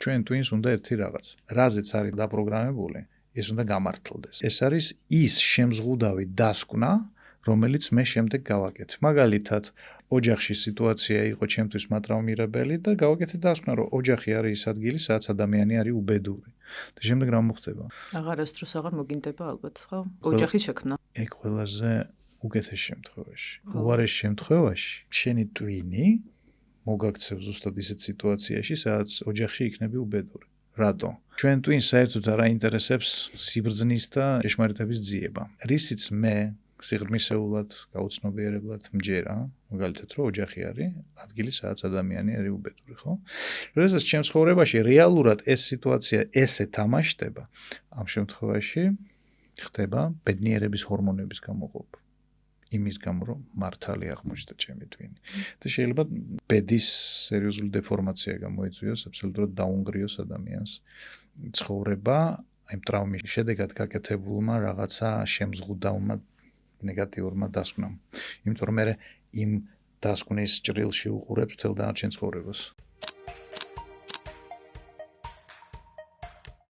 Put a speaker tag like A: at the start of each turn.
A: ჩვენ twins უნდა ერთი რაღაც. რაზეც არის დაპროგრამებული, ეს უნდა გამართლდეს. ეს არის ის შემზღუდავი დასკვნა, რომელიც მე შემდეგ გავაკეთე. მაგალითად, ოჯახში სიტუაცია იყო ჩემთვის მატრაუმირებელი და გავაკეთე დასკვნა, რომ ოჯახი არის ის ადგილი, სადაც ადამიანი არის უბედური. და შემდეგ რა მოხდება?
B: აღარასდროს აღარ მოგინდება ალბათ, ხო? ოჯახის შექმნა.
A: ეგ ყველაზე უკეთეს შემთხვევაში. უარეს შემთხვევაში, შენი twin-ი მოგაქცევს ზუსტად ისეთ სიტუაციაში, სადაც ოჯახში იქნები უბედური. რატო? ჩვენ twin საერთოდ არ აინტერესებს სიბრძნის და ჭეშმარიტების ძიება. რისიც მე სიღრმისეულად, გაუცნობიერებლად მჯერა, მაგალითად, რომ ოჯახი არის ადგილი, სადაც ადამიანი არის უბედური, ხო? როდესაც ჩემს ცხოვრებაში რეალურად ეს სიტუაცია ესე თამაშდება, ამ შემთხვევაში ხდება ბედნიერების ჰორმონების გამოყოფა. იმის გამო, რომ მართალი აღმოჩნდა ჩემი twin-ი. და შეიძლება ბედის სერიოზული დეფორმაცია გამოიწვიოს, აბსოლუტურად დაუნგრიოს ადამიანს ცხოვრება, იმ ტრაუმის შედეგად გაკეთებულმა რაღაცა შემზღუდავმა ნეგატიურმა დასკვნამ. იმიტომ რომ მე იმ დასკვნის ჭრილში უყურებს მთელ დანარჩენ ცხოვრებას.